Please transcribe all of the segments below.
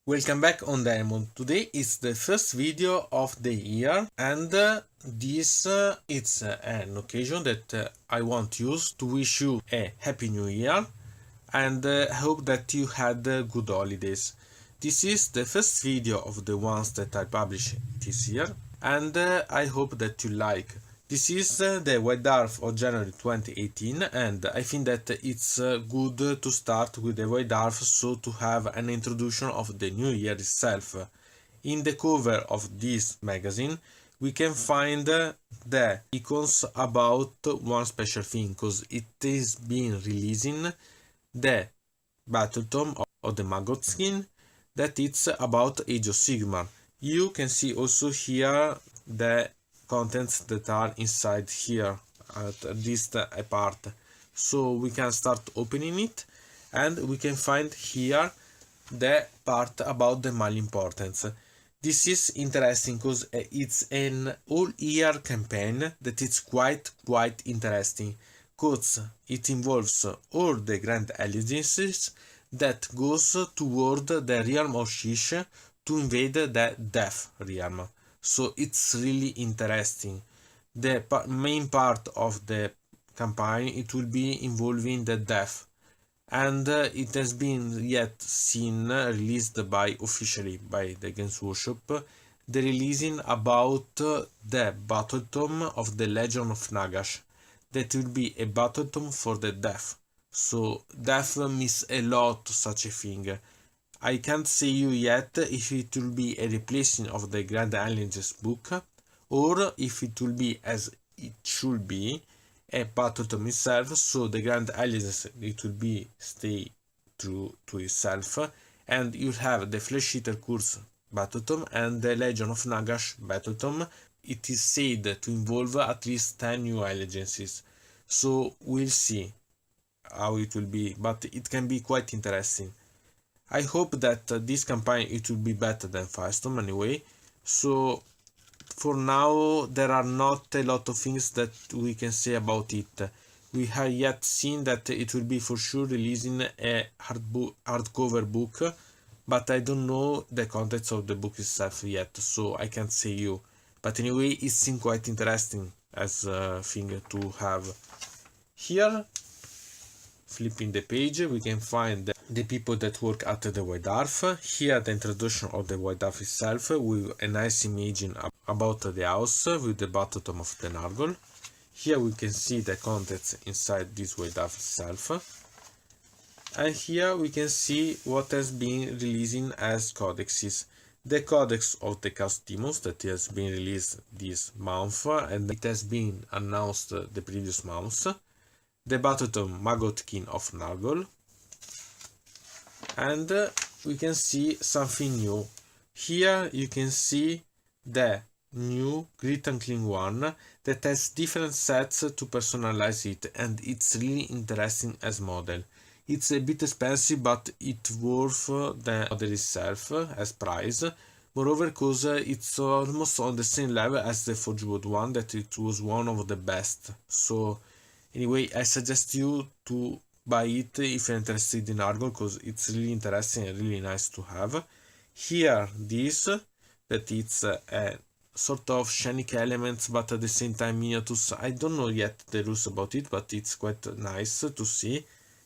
Welcome back on deynonmod. Today is the first video of the year, and this it's an occasion that I want to use to wish you a happy new year, and hope that you had good holidays. This is the first video of the ones that I publish this year, and I hope that you like. This is the White Dwarf of January 2018, and I think that it's good to start with the White Dwarf so to have an introduction of the new year itself. In the cover of this magazine we can find the icons about one special thing, because it is being releasing the battle tome of the maggot skin that it's about Age of Sigmar. You can see also here the contents that are inside here, at least a part. So we can start opening it, and we can find here the part about the mal importance. This is interesting because it's an all year campaign that is quite interesting, because it involves all the grand alliances that goes toward the realm of Shish to invade the Death realm. So it's really interesting. The main part of the campaign, it will be involving the Death, and it has been yet seen released by officially by the Games Workshop, the releasing about the battle tome of the Legion of Nagash. That will be a battle tome for the Death. So Death means a lot to such a thing. I can't say you yet if it will be a replacing of the Grand Alliances book, or if it will be, as it should be, a battle tome itself. So the Grand Alliances, it will be stay true to itself, and you'll have the Flesh Eater Curse battle tome and the Legion of Nagash battle tome. It is said to involve at least 10 new alliances, so we'll see how it will be, but it can be quite interesting. I hope that this campaign it will be better than Firestorm anyway. So for now there are not a lot of things that we can say about it. We have yet seen that it will be for sure releasing a hardcover book, but I don't know the contents of the book itself yet, so I can't say you. But anyway, it seems quite interesting as a thing to have. Here, flipping the page, we can find the people that work at the White Dwarf. Here the introduction of the White Dwarf itself with a nice imaging about the house with the bottom of the Nargol. Here we can see the contents inside this White Dwarf itself. And here we can see what has been releasing as codexes. The codex of the Chaos Demons that has been released this month, and it has been announced the previous months. The Battletome Maggot King of Nargol, and we can see something new. Here you can see the new Grit and Clean one that has different sets to personalize it, and it's really interesting as model. It's a bit expensive, but it's worth the model itself as price. Moreover, because it's almost on the same level as the Forgewood one, that it was one of the best. So anyway, I suggest you to buy it if you're interested in Argol, because it's really interesting and really nice to have. Here, this, that it's a sort of Shanic elements, but at the same time miniatures. I don't know yet the rules about it, but it's quite nice to see.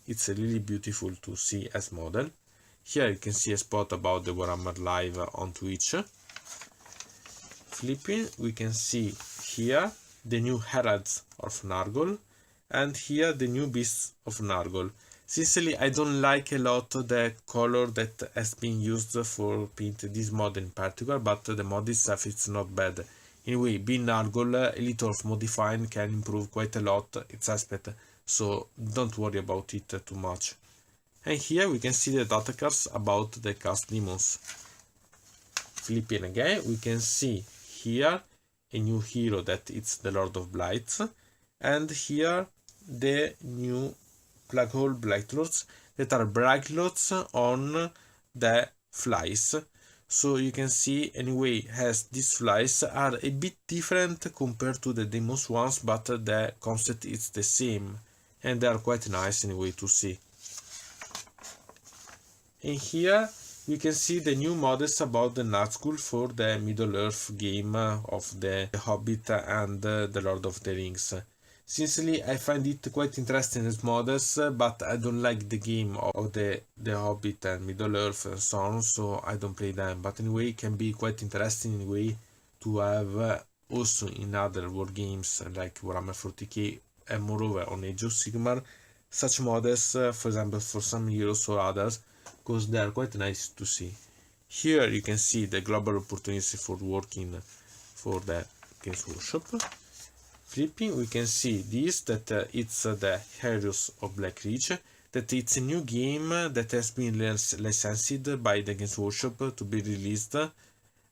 It's really beautiful to see as model. Here you can see a spot about the Warhammer Live on Twitch. Flipping, we can see here the new Heralds of Nargol, and here the new Beasts of Nargol. Sincerely, I don't like a lot the color that has been used for paint this mod in particular, but the mod itself it's not bad. Anyway, being Nargol, a little of modifying can improve quite a lot its aspect, so don't worry about it too much. And here we can see the data cards about the Chaos Demons. Flipping again, we can see here a new hero that it's the Lord of Blights, and here the new Plague Hole Blightlords that are Blightlords on the flies. So you can see anyway as these flies are a bit different compared to the Demons ones, but the concept is the same, and they are quite nice anyway to see. And here we can see the new models about the Nazgul for the Middle-earth game of the Hobbit and the Lord of the Rings. Sincerely, I find it quite interesting as models, but I don't like the game of the Hobbit and Middle-earth and so on, so I don't play them. But anyway, it can be quite interesting in a way to have also in other war games like Warhammer 40k and moreover on Age of Sigmar such models, for example for some heroes or others, because they are quite nice to see. Here you can see the global opportunity for working for the Games Workshop. Flipping, we can see this, that it's the Heroes of Black Ridge, that it's a new game that has been licensed by the Games Workshop to be released.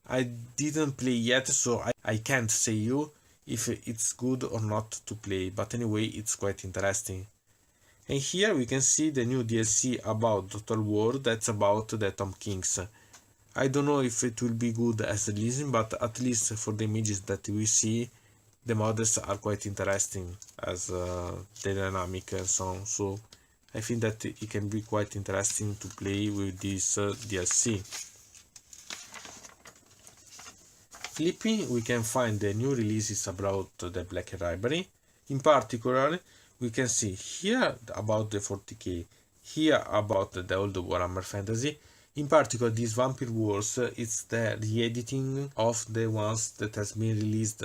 I didn't play yet, so I can't say you if it's good or not to play, but anyway it's quite interesting. And here we can see the new DLC about Total War, that's about the Tom Kings. I don't know if it will be good as releasing, but at least for the images that we see, the models are quite interesting as the dynamic and so on, so I think that it can be quite interesting to play with this DLC. Flipping, we can find the new releases about the Black Library. In particular, we can see here about the 40k, here about the old Warhammer Fantasy. In particular, this Vampire Wars, it's the re-editing of the ones that has been released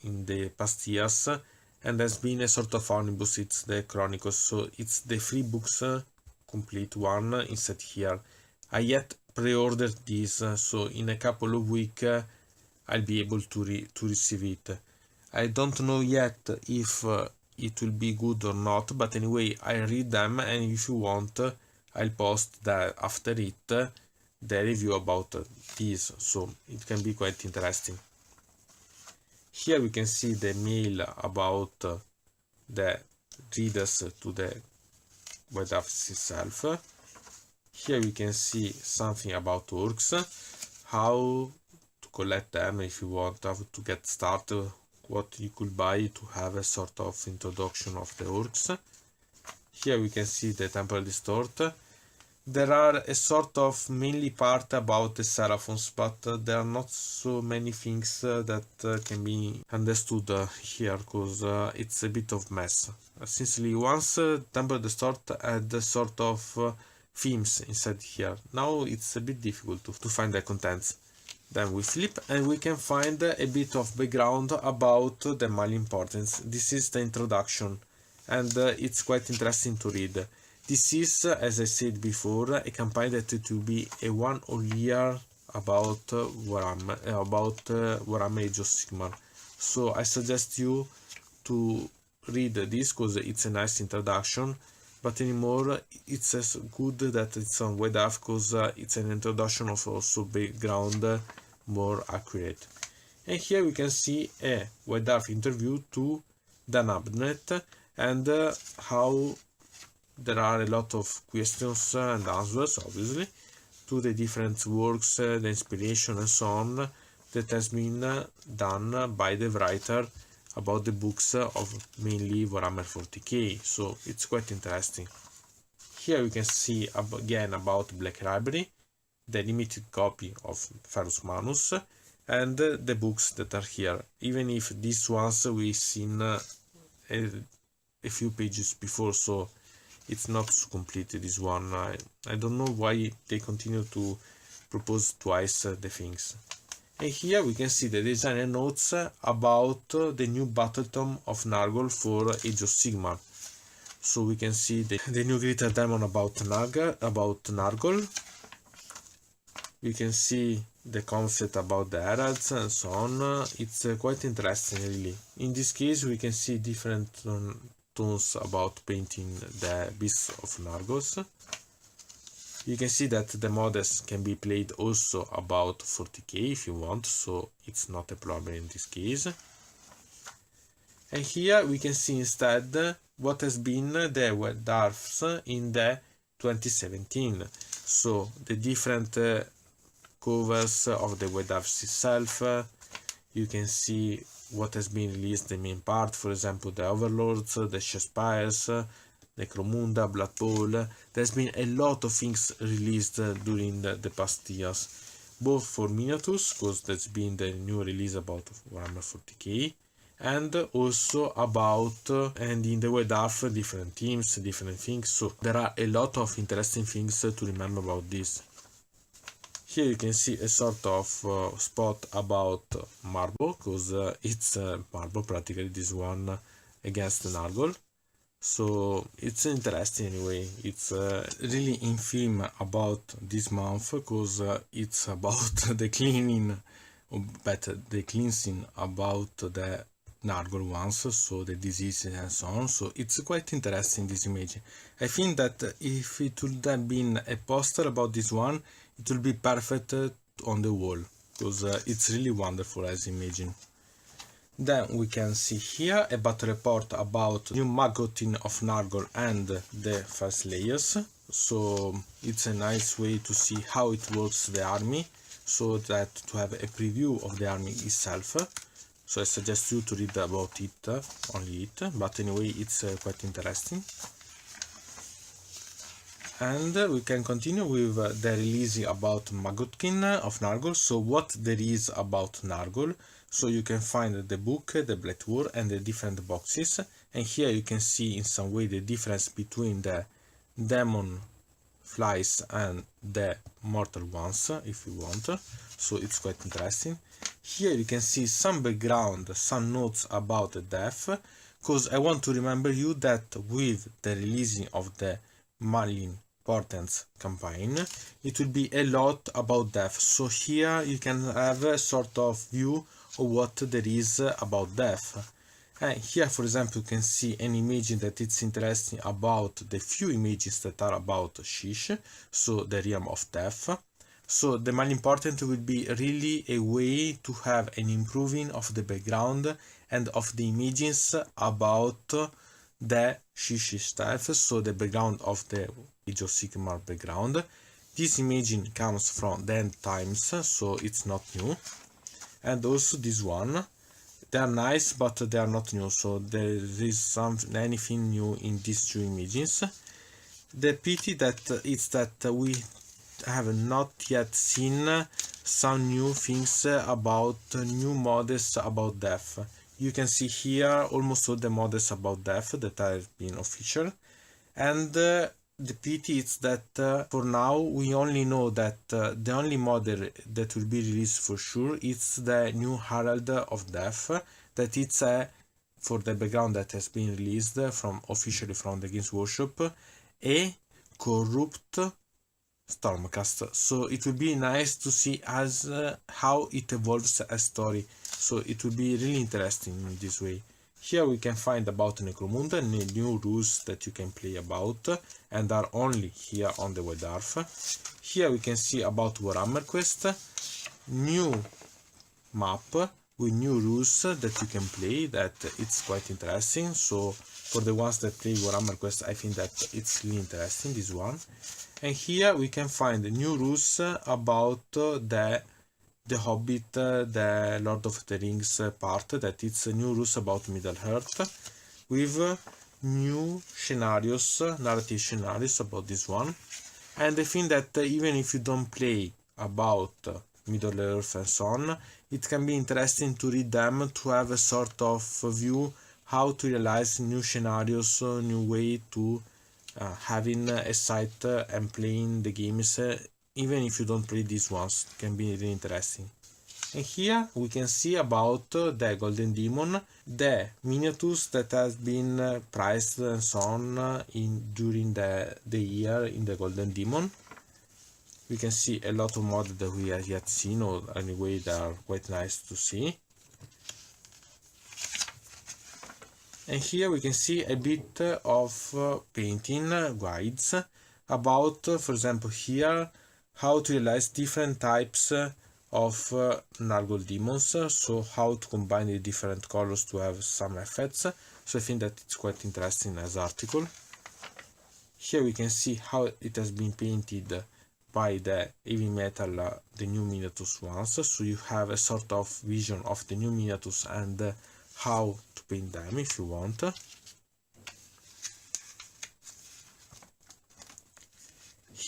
in the past years and has been a sort of omnibus. It's the Chronicles, so it's the 3 books complete one inside here. I yet pre-ordered this, so in a couple of weeks I'll be able to receive it. I don't know yet if it will be good or not, but anyway I read them, and if you want I'll post that after it the review about this, so it can be quite interesting. Here we can see the mail about the readers to the White Dwarf itself. Here we can see something about orcs, how to collect them if you want, how to get started, what you could buy to have a sort of introduction of the orcs. Here we can see the Temple Distort. There are a sort of mainly part about the Seraphons, but there are not so many things that can be understood here, because it's a bit of mess. Sincerely, once Temple Distort had a sort of themes inside here. Now it's a bit difficult to find the contents. Then we flip and we can find a bit of background about the Mali importance. This is the introduction, and it's quite interesting to read. This is, as I said before, a campaign that it will be a 1 whole year about Warhammer Age of Sigmar. So I suggest you to read this because it's a nice introduction, but anymore it's as good that it's on White Dwarf because it's an introduction of also background more accurate. And here we can see a White Dwarf interview to Dan Abnett, and how there are a lot of questions and answers, obviously, to the different works, the inspiration and so on that has been done by the writer about the books of mainly Warhammer 40k, so it's quite interesting. Here we can see again about Black Library, the limited copy of Ferrus Manus, and the books that are here, even if these ones we've seen a few pages before, so it's not so complete, this one. I don't know why they continue to propose twice the things. And here we can see the designer notes about the new Battle Tome of Nargol for Age of Sigmar. So we can see the new Greater Demon about Nargol. We can see the concept about the heralds and so on. It's quite interesting, really. In this case we can see different tones about painting the beasts of Nargos. You can see that the models can be played also about 40k if you want, so it's not a problem in this case. And here we can see instead what has been the White Dwarfs in the 2017. So the different covers of the White Dwarfs itself. You can see what has been released, the main part, for example the Overlords, the Shespires, Necromunda, Blood Bowl. There's been a lot of things released during the past years, both for miniatures, because there's been the new release about Warhammer 40k, and also about and in the White Dwarf different teams, different things. So there are a lot of interesting things to remember about this. Here you can see a sort of spot about Marble, because it's Marble practically, this one against Nargol. So it's interesting anyway. It's really in theme about this month, because it's about the cleaning, or better, the cleansing about the Nargol ones, so the diseases and so on. So it's quite interesting, this image. I think that if it would have been a poster about this one, it will be perfect on the wall, because it's really wonderful as imagine. Then we can see here a battle report about new Magotin of Nargol and the first layers. So it's a nice way to see how it works the army, so that to have a preview of the army itself. So I suggest you to read about it, only it, but anyway it's quite interesting. And we can continue with the release about Magotkin of Nargol. So what there is about Nargol. So you can find the book, the Black Dwarf, and the different boxes. And here you can see in some way the difference between the demon flies and the mortal ones, if you want. So it's quite interesting. Here you can see some background, some notes about the death, because I want to remember you that with the releasing of the Malin Portents campaign, it will be a lot about death. So here you can have a sort of view of what there is about death. And here, for example, you can see an image that it's interesting about the few images that are about Shish, so the realm of death. So the Malin Portent will be really a way to have an improving of the background and of the images about the Shish stuff, so the background of the Age of Sigmar background. This imaging comes from the end times, so it's not new. And also this one, they are nice, but they are not new, so there is anything new in these two images. The pity that is that we have not yet seen some new things about new models about death. You can see here almost all the models about death that have been official, and the pity is that for now we only know that the only model that will be released for sure is the new Herald of Death, that it's for the background that has been released from officially from the Games Workshop, a corrupt Stormcast. So it will be nice to see as how it evolves as story. So it will be really interesting in this way. Here we can find about Necromunda, new rules that you can play about, and are only here on the White Dwarf. Here we can see about Warhammer Quest, new map with new rules that you can play, that it's quite interesting. So for the ones that play Warhammer Quest, I think that it's really interesting, this one. And here we can find new rules about the Hobbit, the Lord of the Rings part, that it's new rules about Middle-earth, with new scenarios, narrative scenarios about this one. And I think that even if you don't play about Middle-earth and so on, it can be interesting to read them, to have a sort of view how to realize new scenarios, new way to having a site and playing the games, even if you don't play these ones. It can be really interesting. And here we can see about the Golden Demon, the miniatures that has been priced and so on during the year in the Golden Demon. We can see a lot of mods that we have yet seen, or anyway they are quite nice to see. And here we can see a bit of painting guides about, for example here, how to realize different types of Nargol demons, so how to combine the different colors to have some effects. So I think that it's quite interesting as article. Here we can see how it has been painted by the heavy metal, the new miniatures ones, so you have a sort of vision of the new miniatures and how to paint them if you want.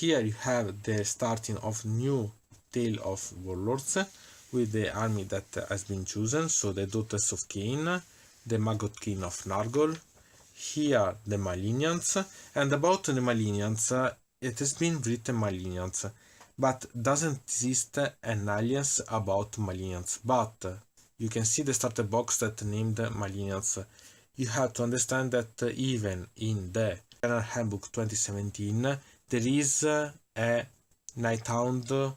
Here you have the starting of new Tale of Warlords with the army that has been chosen, so the Daughters of Cain, the Maggot King of Nargol, here the Malignants, and about the Malignants, it has been written Malignants, but doesn't exist an alliance about Malignants, but you can see the starter box that named Malignants. You have to understand that even in the General Handbook 2017 there is a Nighthound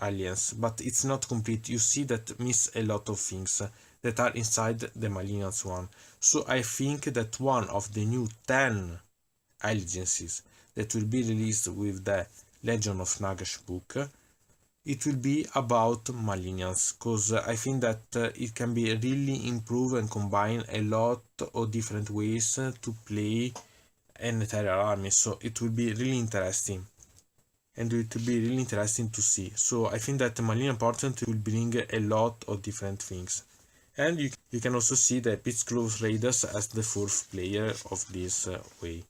alliance, but it's not complete. You see that miss a lot of things that are inside the Malignants one. So I think that one of the new 10 alliances that will be released with the Legion of Nagash book, it will be about Malignants, because I think that it can be really improved and combine a lot of different ways to play an entire army, so it will be really interesting. And it will be really interesting to see. So I think that the Malignant Portent will bring a lot of different things. And you can also see the Pitchclove Raiders as the fourth player of this way.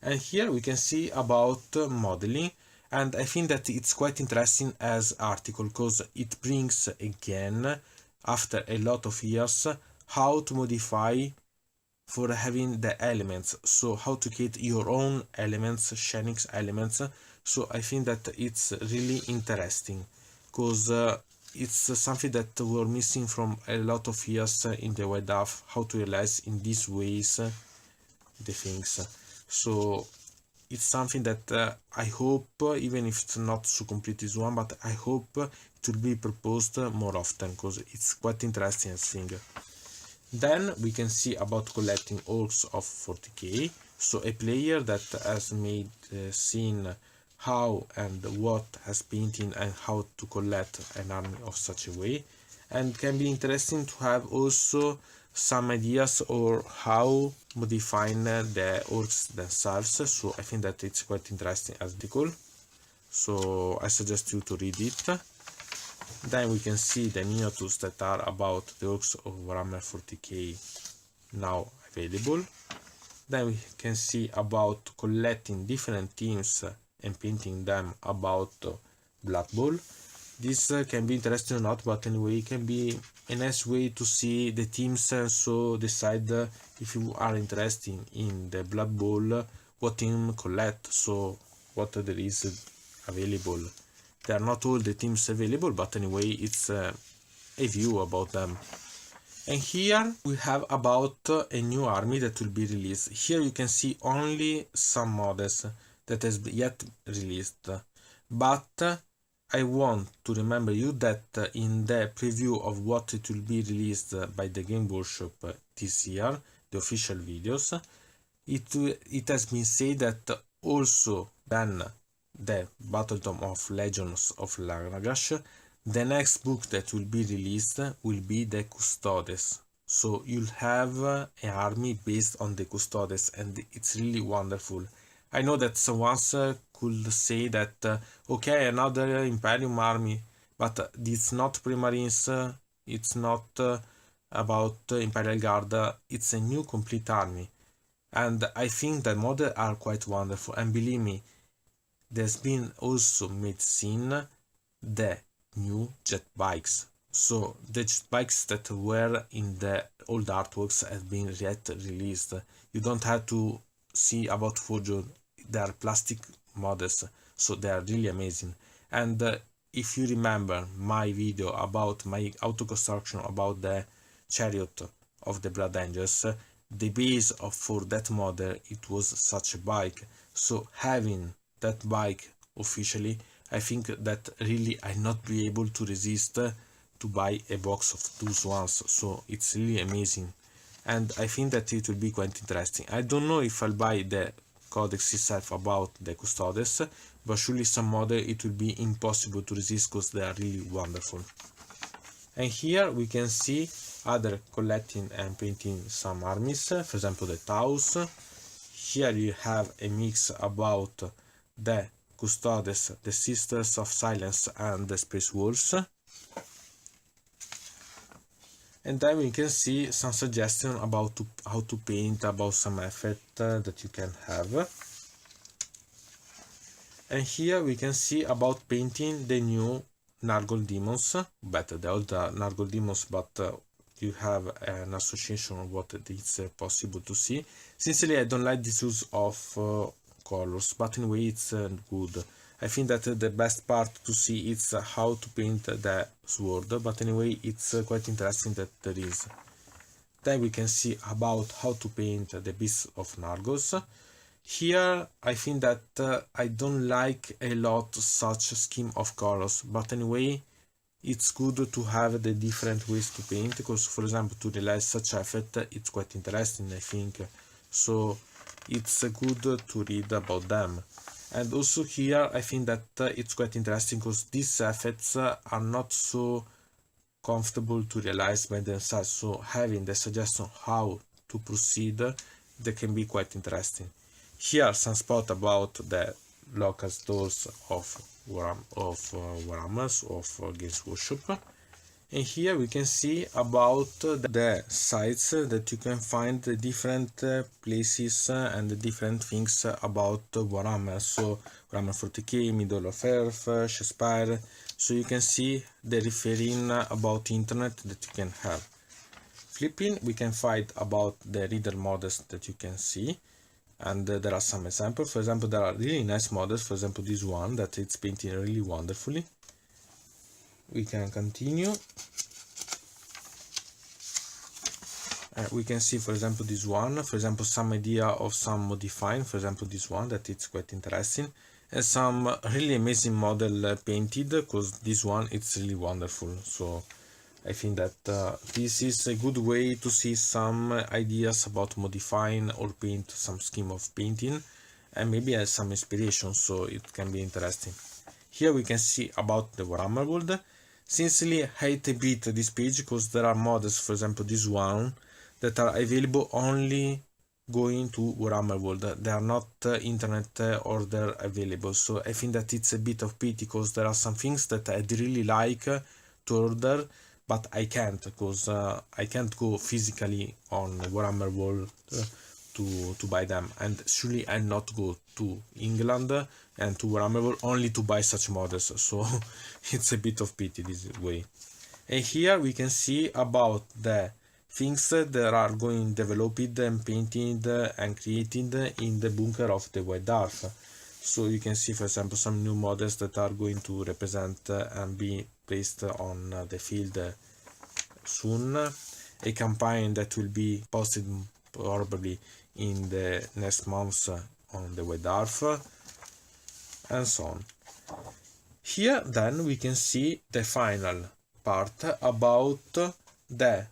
And here we can see about modeling, and I think that it's quite interesting as article, because it brings again, after a lot of years, how to modify for having the elements, so how to create your own elements, Shenix elements. So I think that it's really interesting, because it's something that we're missing from a lot of years in the White Dwarf, how to realize in these ways the things. So it's something that I hope, even if it's not so complete this one, but I hope it will be proposed more often, because it's quite interesting I think. Then we can see about collecting orcs of 40k, so a player that has made seen how and what has painting and how to collect an army of such a way, and can be interesting to have also some ideas or how modifying the orcs themselves. So I think that it's quite interesting article, so I suggest you to read it. Then we can see the miniatures that are about the orcs of Warhammer 40k now available. Then we can see about collecting different teams and painting them about Blood Bowl. This can be interesting or not, but anyway it can be a nice way to see the teams and so decide if you are interested in the Blood Bowl what team collect, so what there is available. They are not all the teams available, but anyway it's a view about them. And here we have about a new army that will be released. Here you can see only some models that has yet released, but I want to remember you that in the preview of what it will be released by the Game Workshop this year, the official videos, it has been said that also then the Battletome of Legions of Lagash, the next book that will be released will be the Custodes. So you'll have an army based on the Custodes, and it's really wonderful. I know that someone could say that okay, another Imperium army, but it's not Primarines, it's not about Imperial Guard, it's a new complete army. And I think the models are quite wonderful, and believe me, there's been also made seen the new jet bikes. So the jet bikes that were in the old artworks have been yet released. You don't have to see about Forge, they are plastic models, so they are really amazing. And if you remember my video about my auto construction about the chariot of the Blood Angels, the base for that model, it was such a bike. So having that bike officially, I think that really I not be able to resist to buy a box of those ones. So it's really amazing, and I think that it will be quite interesting. I don't know if I'll buy the codex itself about the Custodes, but surely some model it will be impossible to resist because they are really wonderful. And here we can see other collecting and painting some armies, for example the Taus. Here you have a mix about the Custodes, the Sisters of Silence and the Space Wolves. And then we can see some suggestions about how to paint, about some effect that you can have. And here we can see about painting the new Nargol demons, better the old Nargol demons, but you have an association of what it's possible to see. Sincerely, I don't like this use of colors, but anyway it's good. I think that the best part to see is how to paint the sword, but anyway it's quite interesting that there is. Then we can see about how to paint the beasts of Nargos. Here I think that I don't like a lot such scheme of colors, but anyway it's good to have the different ways to paint, because for example to realize such effect it's quite interesting, I think, so it's good to read about them. And also here I think that it's quite interesting because these effects are not so comfortable to realize by themselves, so having the suggestion how to proceed that can be quite interesting. Here some spot about the local stores of Warhammers of Games Workshop, and here we can see about the sites that you can find the different places and the different things about Warhammer. So Warhammer 40k, Middle of Earth, Shakespeare. So you can see the referring about internet that you can have. Flipping, we can find about the reader models that you can see. And there are some examples. For example, there are really nice models. For example, this one that it's painting really wonderfully. We can continue. We can see, for example, this one. For example, some idea of some modifying. For example, this one that it's quite interesting. And some really amazing model painted, because this one it's really wonderful. So I think that this is a good way to see some ideas about modifying or paint some scheme of painting, and maybe has some inspiration, so it can be interesting. Here we can see about the Warhammer world. Sincerely, I hate a bit this page because there are models, for example this one, that are available only going to Warhammer world. They are not internet order available, so I think that it's a bit of pity because there are some things that I'd really like to order, but I can't, because I can't go physically on Warhammer World to buy them, and surely I'll not go to England and to Warhammer World only to buy such models, so it's a bit of pity this way. And here we can see about the things that are going developed and painted and created in the bunker of the White Dwarf. So you can see, for example, some new models that are going to represent and be placed on the field soon. A campaign that will be posted probably in the next months on the White Dwarf, and so on. Here then we can see the final part about the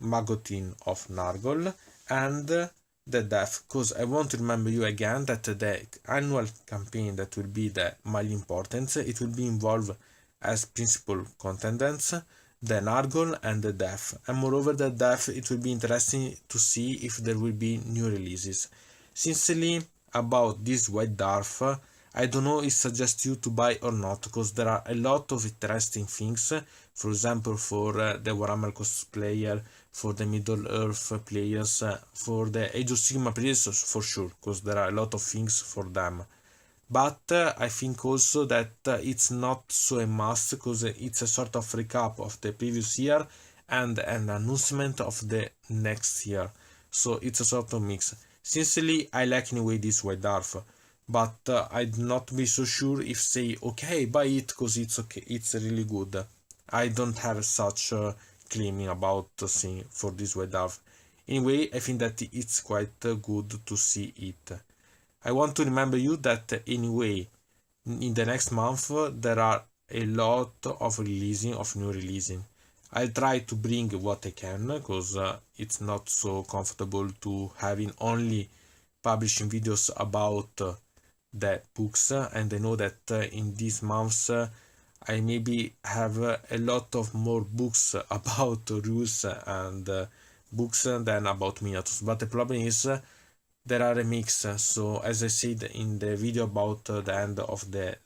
Magotin of Nargol and the death, because I want to remember you again that the annual campaign that will be the Mile Importance, it will be involved as principal contenders the Nargol and the death, and moreover the death it will be interesting to see if there will be new releases. Sincerely, about this White Dwarf, I don't know if suggest you to buy or not, because there are a lot of interesting things, for example for the Warhammer cosplayer, for the Middle Earth players, for the Age of Sigmar players for sure, because there are a lot of things for them. But I think also that it's not so a must, because it's a sort of recap of the previous year and an announcement of the next year, so it's a sort of mix. Sincerely, I like anyway this White Dwarf, but I'd not be so sure if say okay buy it because it's okay, it's really good. I don't have such claiming about thing for this White Dwarf. Anyway, I think that it's quite good to see it. I want to remember you that anyway in the next month there are a lot of new releasing. I'll try to bring what I can, because it's not so comfortable to having only publishing videos about the books, and I know that in these months I maybe have a lot of more books about rules and books than about miniatures, but the problem is there are a mix. So as I said in the video about the end of the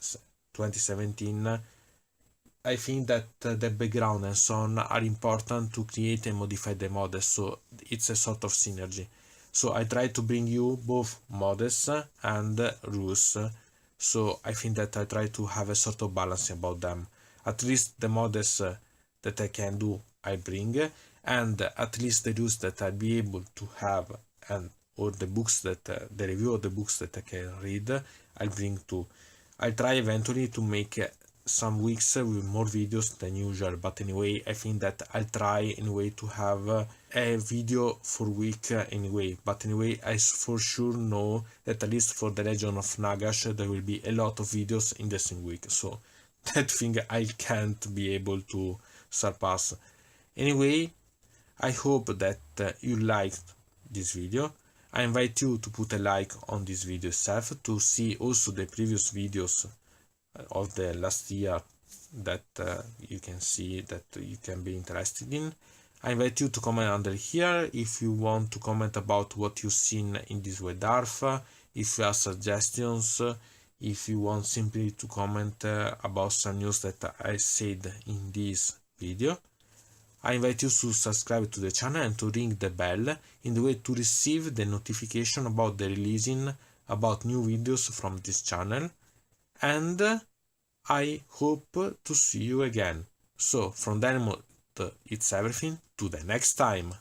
2017, I think that the background and so on are important to create and modify the models, so it's a sort of synergy. So I try to bring you both models and rules, so I think that I try to have a sort of balance about them. At least the models that I can do, I bring, and at least the news that I'll be able to have, and or the books that the review of the books that I can read, I'll bring too. I'll try eventually to make some weeks with more videos than usual, but anyway, I think that I'll try anyway to have a video for week anyway. But anyway, I for sure know that at least for the Legend of Nagash there will be a lot of videos in the same week, so that thing I can't be able to surpass. Anyway, I hope that you liked this video. I invite you to put a like on this video itself, to see also the previous videos of the last year that you can see that you can be interested in. I invite you to comment under here if you want to comment about what you've seen in this White Dwarf, if you have suggestions, if you want simply to comment about some news that I said in this video. I invite you to subscribe to the channel and to ring the bell in the way to receive the notification about the releasing about new videos from this channel. And I hope to see you again. So from deynonmod, it's everything. To the next time.